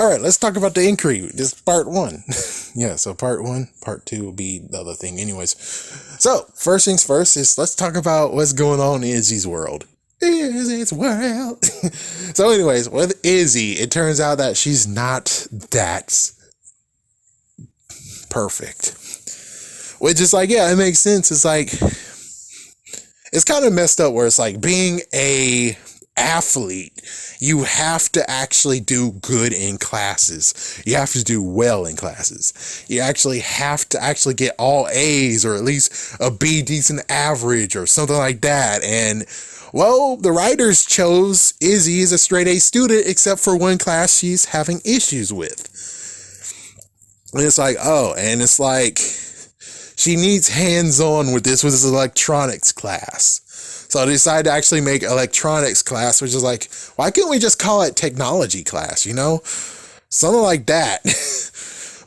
All right, let's talk about the inquiry. This is part one. Yeah, so part one, part two will be the other thing. Anyways, so first things first is let's talk about what's going on in Izzy's world. Izzy's world. So anyways, with Izzy, it turns out that she's not that perfect. Which is like, yeah, it makes sense. It's like, it's kind of messed up where it's like being a athlete, you have to actually do good in classes. You have to do well in classes. You actually have to actually get all A's or at least a B decent average or something like that. And well, the writers chose Izzy as a straight A student except for one class she's having issues with. And it's like, oh, and it's like she needs hands-on with this electronics class. So I decided to actually make electronics class, which is like, why couldn't we just call it technology class, you know? Something like that.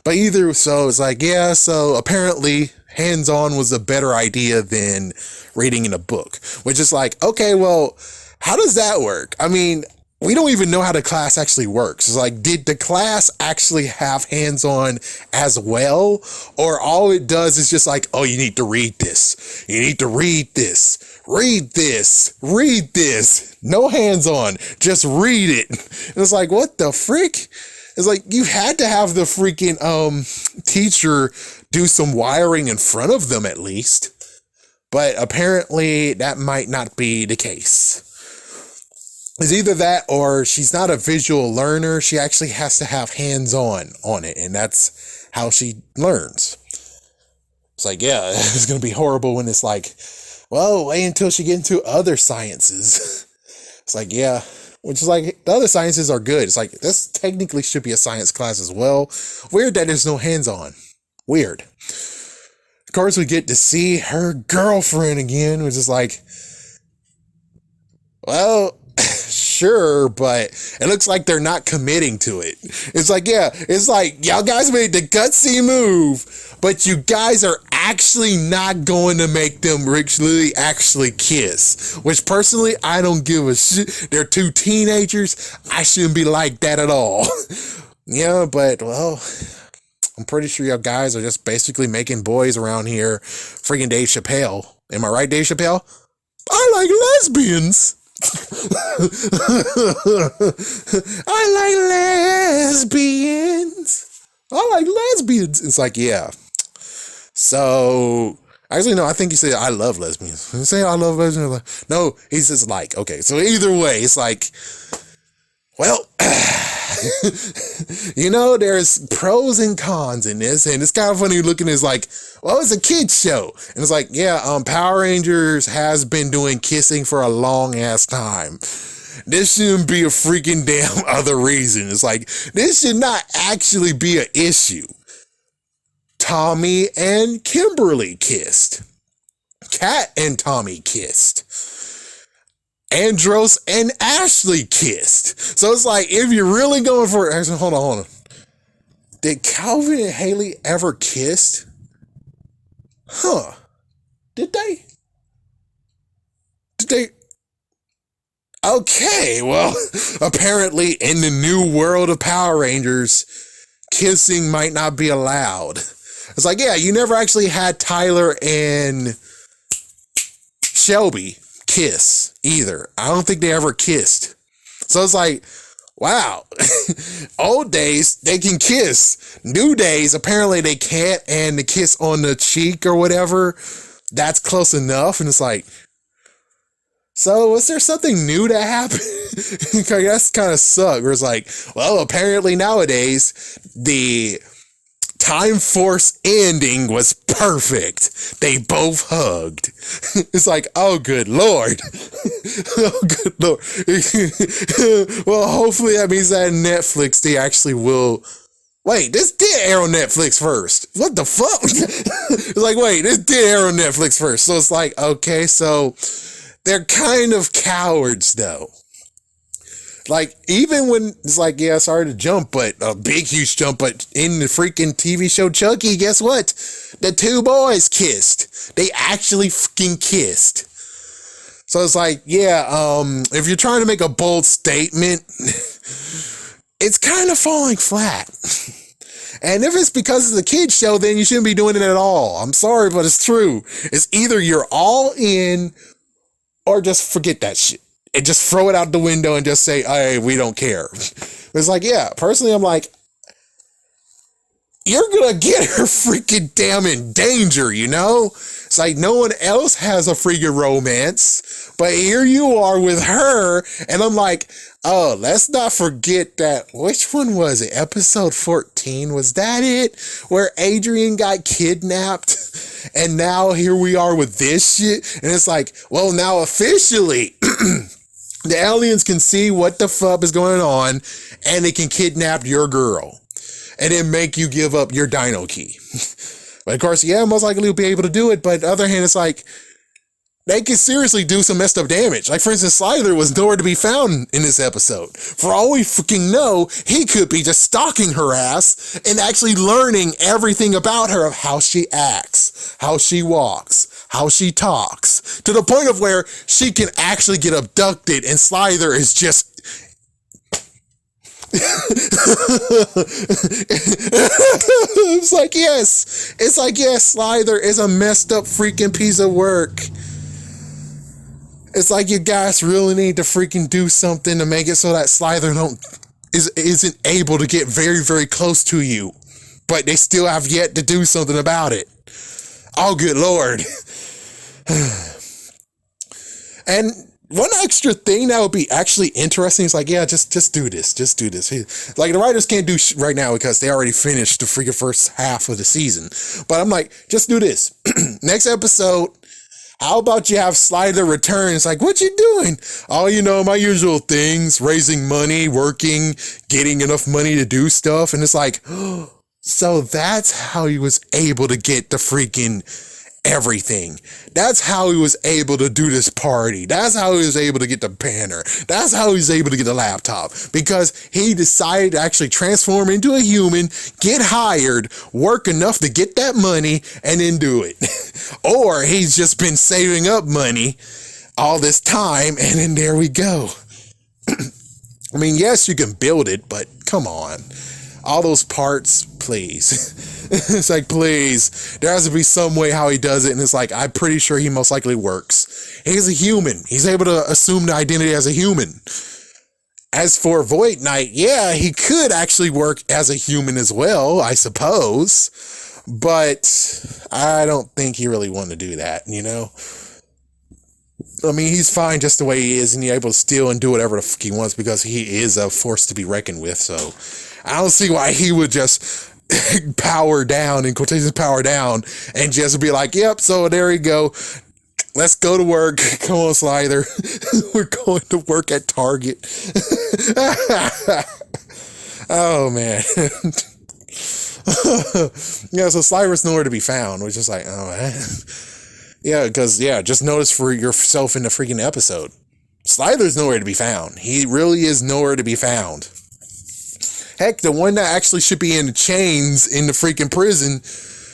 But either, so it's like, yeah, so apparently hands-on was a better idea than reading in a book, which is like, okay, well, how does that work? I mean, we don't even know how the class actually works. It's like, did the class actually have hands-on as well? Or all it does is just like, oh, you need to read this. You need to read this. Read this. Read this. No hands-on. Just read it. And it's like, what the frick? It's like, you had to have the freaking teacher do some wiring in front of them at least. But apparently that might not be the case. It's either that or she's not a visual learner. She actually has to have hands-on on it, and that's how she learns. It's like, yeah, it's going to be horrible when it's like, well, wait until she gets into other sciences. It's like, yeah, which is like, the other sciences are good. It's like, this technically should be a science class as well. Weird that there's no hands-on. Weird. Of course, we get to see her girlfriend again, which is like, well, sure, but it looks like they're not committing to it. It's like, yeah, it's like, y'all guys made the gutsy move, but you guys are actually not going to make them actually kiss. Which personally, I don't give a shit. They're two teenagers. I shouldn't be like that at all. Yeah, but, well, I'm pretty sure y'all guys are just basically making boys around here. Freaking Dave Chappelle. Am I right, Dave Chappelle? I like lesbians. I like lesbians. I like lesbians. It's like, yeah. So, actually, no, I think he said, I love lesbians. He say, I love lesbians. No, he says, like, okay. So, either way, it's like, well, you know, there's pros and cons in this, and it's kind of funny looking at like, well, it's a kid's show, and it's like, yeah, Power Rangers has been doing kissing for a long ass time. This shouldn't be a freaking damn other reason. It's like, this should not actually be an issue. Tommy and Kimberly kissed. Kat and Tommy kissed. Andros and Ashley kissed. So it's like, if you're really going for it, hold on. Did Calvin and Haley ever kiss? Huh. Did they? Okay, well, apparently in the new world of Power Rangers, kissing might not be allowed. It's like, yeah, you never actually had Tyler and Shelby kiss either. I don't think they ever kissed. So it's like, wow. Old days, they can kiss. New days, apparently they can't, and the kiss on the cheek or whatever, that's close enough. And it's like, so was there something new that happened? That's kind of suck. Where it's like, well, apparently nowadays, the Time Force ending was perfect. They both hugged. It's like, oh, good Lord. Oh, good Lord. Well, hopefully that means that Netflix, they actually will. Wait, this did air on Netflix first. What the fuck? It's like, wait, this did air on Netflix first. So it's like, okay, so they're kind of cowards, though. Like, even when it's like, yeah, sorry to jump, but a big, huge jump, but in the freaking TV show Chucky, guess what? The two boys kissed. They actually fucking kissed. So it's like, yeah, if you're trying to make a bold statement, it's kind of falling flat. And if it's because it's a kid's show, then you shouldn't be doing it at all. I'm sorry, but it's true. It's either you're all in or just forget that shit and just throw it out the window and just say, hey, we don't care. It's like, yeah, personally, I'm like, you're gonna get her freaking damn in danger, you know? It's like no one else has a freaking romance, but here you are with her, and I'm like, oh, let's not forget that, which one was it? Episode 14, was that it? Where Adrian got kidnapped, and now here we are with this shit, and it's like, well, now officially, the aliens can see what the fuck is going on, and they can kidnap your girl. And then make you give up your Dino key. But of course, yeah, most likely you'll be able to do it. But on the other hand, it's like, they can seriously do some messed up damage. Like, for instance, Slither was nowhere to be found in this episode. For all we freaking know, he could be just stalking her ass and actually learning everything about her, of how she acts, how she walks, how she talks, to the point of where she can actually get abducted and Slither is just... It's like, yes. It's like, yes, Slither is a messed up freaking piece of work. It's like you guys really need to freaking do something to make it so that Slither isn't able to get very, very close to you. But they still have yet to do something about it. Oh, good Lord. And one extra thing that would be actually interesting is like, yeah, just do this. Just do this. Like, the writers can't do right now because they already finished the freaking first half of the season. But I'm like, just do this. Next episode, how about you have Slither return? It's like, what you doing? Oh, you know, my usual things, raising money, working, getting enough money to do stuff. And it's like, so that's how he was able to get the freaking everything. That's how he was able to do this party. That's how he was able to get the banner. That's how he was able to get the laptop, because he decided to actually transform into a human, get hired, work enough to get that money, and then do it. Or he's just been saving up money all this time, and then there we go. I mean, yes, you can build it, but come on. All those parts, please. It's like, please, there has to be some way how he does it. And it's like, I'm pretty sure he most likely works. He's a human. He's able to assume the identity as a human. As for Void Knight, yeah, he could actually work as a human as well, I suppose. But I don't think he really wanted to do that, you know? I mean, he's fine just the way he is, and he's able to steal and do whatever the fuck he wants because he is a force to be reckoned with. So I don't see why he would just power down, in quotations, power down, and just be like, yep, so there you go. Let's go to work. Come on, Slither. We're going to work at Target. Oh, man. Yeah, so Slither's nowhere to be found, which is like, oh, man. Yeah, because, yeah, just notice for yourself in the freaking episode. Slither's nowhere to be found. He really is nowhere to be found. Heck, the one that actually should be in chains in the freaking prison,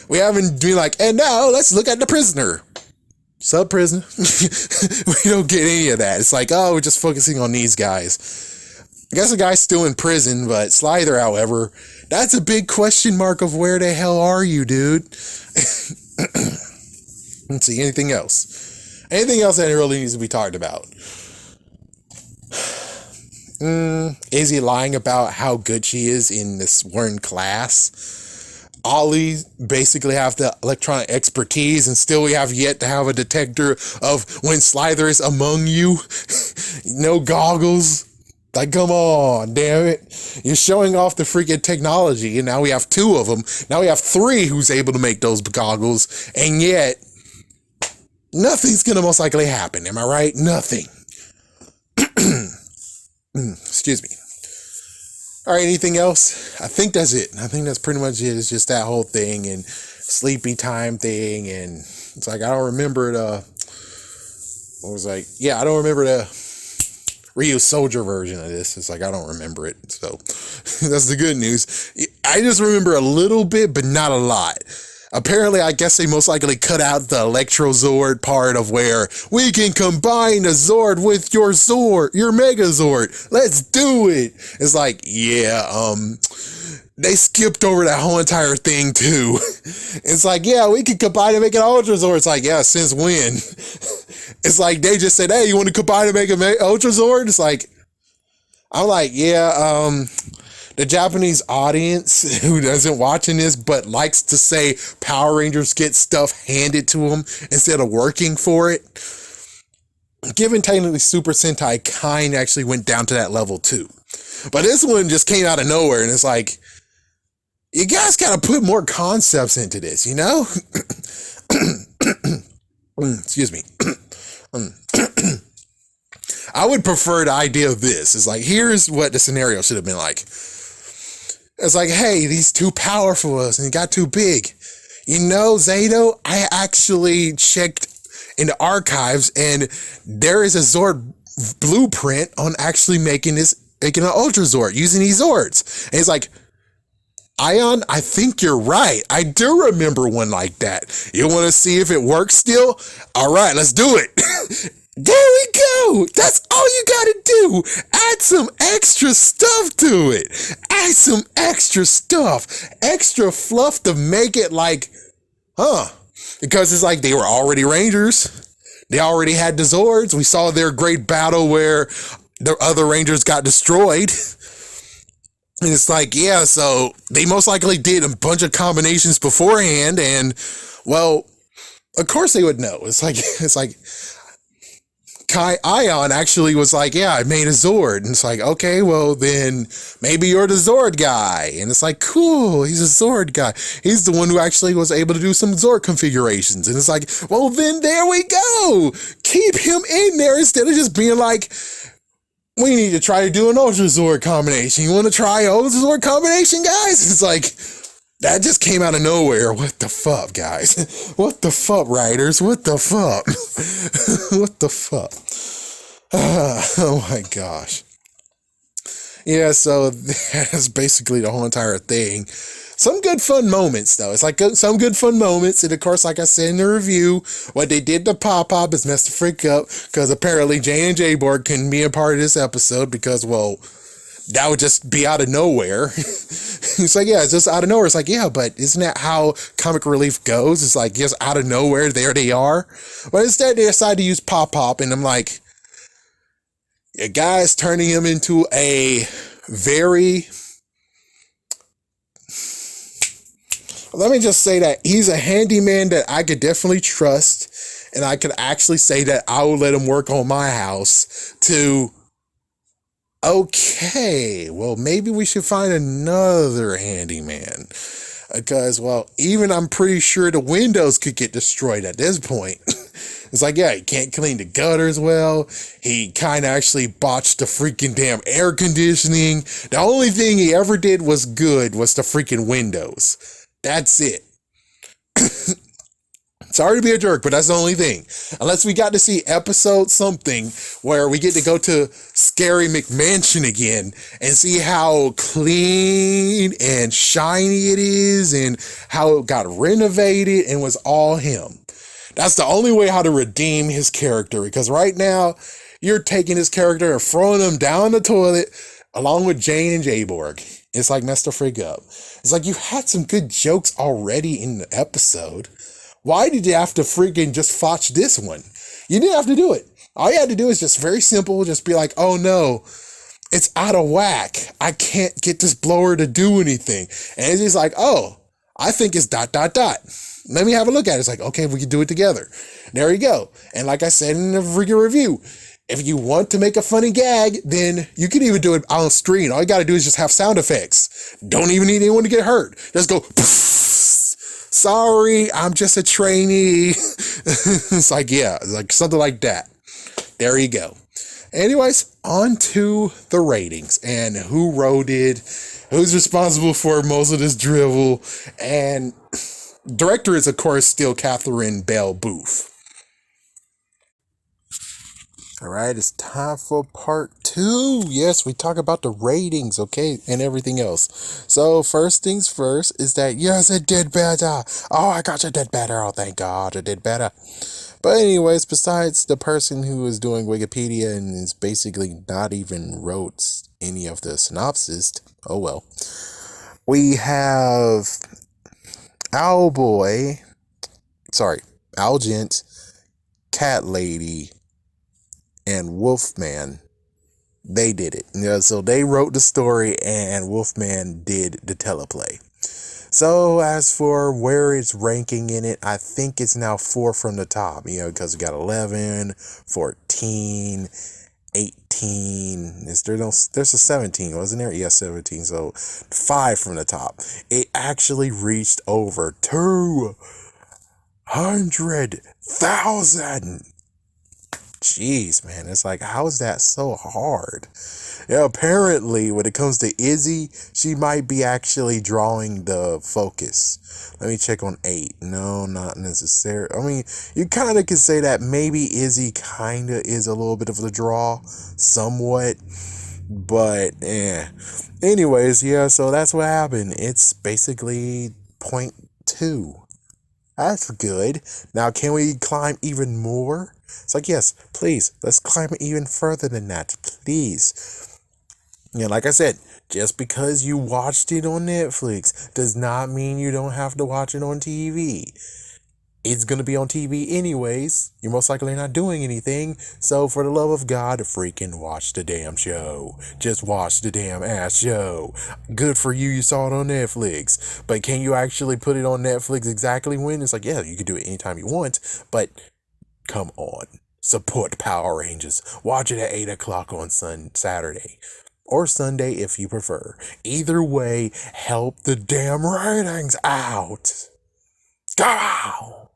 we haven't been like, and now let's look at the prisoner. Sub prisoner. We don't get any of that. It's like, oh, we're just focusing on these guys. I guess the guy's still in prison, but Slither, however, that's a big question mark of where the hell are you, dude? Let's see, anything else? Anything else that really needs to be talked about? Is he lying about how good she is in this one class? Ollie basically have the electronic expertise, and still we have yet to have a detector of when Slither is among you. No goggles. Like, come on, damn it. You're showing off the freaking technology, and now we have 2 of them. Now we have 3 who's able to make those goggles, and yet nothing's gonna most likely happen. Am I right? Nothing. Excuse me. All right, anything else? I think that's it. I think that's pretty much it. It's just that whole thing and sleepy time thing, and it's like, I don't remember I don't remember the Ryu Soldier version of this. It's like, I don't remember it. So that's the good news. I just remember a little bit, but not a lot. Apparently, I guess they most likely cut out the Electrozord part of where we can combine a Zord with your Zord, your Megazord. Let's do it. It's like, yeah, they skipped over that whole entire thing too. It's like, yeah, we can combine and make an Ultra Zord. It's like, yeah, since when? It's like they just said, hey, you want to combine and make an Ultra Zord? It's like, I'm like, yeah, the Japanese audience who doesn't watching this but likes to say Power Rangers get stuff handed to them instead of working for it. Given technically Super Sentai kind actually went down to that level too. But this one just came out of nowhere and it's like, you guys got to put more concepts into this, you know? Excuse me. I would prefer the idea of this. It's like, here's what the scenario should have been like. It's like, hey, these too powerful us and got too big. You know, Zato, I actually checked in the archives and there is a Zord blueprint on actually making an Ultra Zord using these Zords. And it's like, Ion, I think you're right. I do remember one like that. You want to see if it works still? All right, let's do it. There we go. That's all you got to do. Add some extra stuff to it. Add some extra stuff. Extra fluff to make it like, because it's like they were already Rangers. They already had the Zords. We saw their great battle where the other Rangers got destroyed. And it's like, yeah, so they most likely did a bunch of combinations beforehand. And, well, of course they would know. It's like Kai Ion actually was like, yeah, I made a Zord. And it's like, okay, well, then maybe you're the Zord guy. And it's like, cool, he's a Zord guy. He's the one who actually was able to do some Zord configurations. And it's like, well, then there we go. Keep him in there instead of just being like, we need to try to do an Ultra Zord combination. You want to try an Ultra Zord combination, guys? It's like, that just came out of nowhere. What the fuck, guys? What the fuck, writers? What the fuck? What the fuck? Oh my gosh. Yeah, so that's basically the whole entire thing. Some good fun moments, though. It's like some good fun moments. And of course, like I said in the review, what they did to Pop is mess the freak up. Because apparently Jane and J-Borg couldn't be a part of this episode because, well, that would just be out of nowhere. It's like, yeah, it's just out of nowhere. It's like, yeah, but isn't that how comic relief goes? It's like, just out of nowhere, there they are. But instead, they decide to use Pop, and I'm like, a guy's turning him into a very... Let me just say that he's a handyman that I could definitely trust, and I could actually say that I would let him work on my house to... Okay, well, maybe we should find another handyman. Because, well, even I'm pretty sure the windows could get destroyed at this point. It's like, yeah, he can't clean the gutters well. He kind of actually botched the freaking damn air conditioning. The only thing he ever did was good was the freaking windows. That's it. Sorry to be a jerk, but that's the only thing. Unless we got to see episode something where we get to go to Scary McMansion again and see how clean and shiny it is and how it got renovated and was all him. That's the only way how to redeem his character, because right now you're taking his character and throwing him down the toilet along with Jane and J-Borg. It's like messed the frig up. It's like you had some good jokes already in the episode. Why did you have to freaking just fotch this one? You didn't have to do it. All you had to do is just very simple. Just be like, oh no, it's out of whack. I can't get this blower to do anything. And he's like, oh, I think it's ... Let me have a look at it. It's like, okay, we can do it together. There you go. And like I said in the freaking review, if you want to make a funny gag, then you can even do it on screen. All you got to do is just have sound effects. Don't even need anyone to get hurt. Just go, sorry, I'm just a trainee. It's like, yeah, like something like that. There you go. Anyways, on to the ratings and who wrote it, who's responsible for most of this drivel, and director is, of course, still Catherine Bell Booth. All right, it's time for part two. Yes, we talk about the ratings, okay, and everything else. So first things first is that yes, it did better. Oh, I got you did better. Oh, thank God, it did better. But anyways, besides the person who is doing Wikipedia and is basically not even wrote any of the synopsis, oh well. We have Owlboy, sorry, Owlgent, Cat Lady, and Wolfman. They did it. Yeah, so they wrote the story and Wolfman did the teleplay. So as for where it's ranking in it, I think it's now 4 from the top, because we got 11, 14, 18. There's a 17, wasn't there? Yeah, 17. So 5 from the top. It actually reached over 200,000. Jeez, man. It's like, how is that so hard? Yeah, apparently, when it comes to Izzy, she might be actually drawing the focus. Let me check on 8. No, not necessarily. I mean, you kind of could say that maybe Izzy kind of is a little bit of a draw, somewhat. But, anyways, yeah, so that's what happened. It's basically 0.2. That's good. Now, can we climb even more? It's like, yes, please, let's climb even further than that, please. Yeah, like I said, just because you watched it on Netflix does not mean you don't have to watch it on TV. It's going to be on TV anyways. You're most likely not doing anything. So for the love of God, freaking watch the damn show. Just watch the damn ass show. Good for you, you saw it on Netflix. But can you actually put it on Netflix exactly when? It's like, yeah, you can do it anytime you want. But come on. Support Power Rangers. Watch it at 8 o'clock on Saturday. Or Sunday if you prefer. Either way, help the damn ratings out. Go!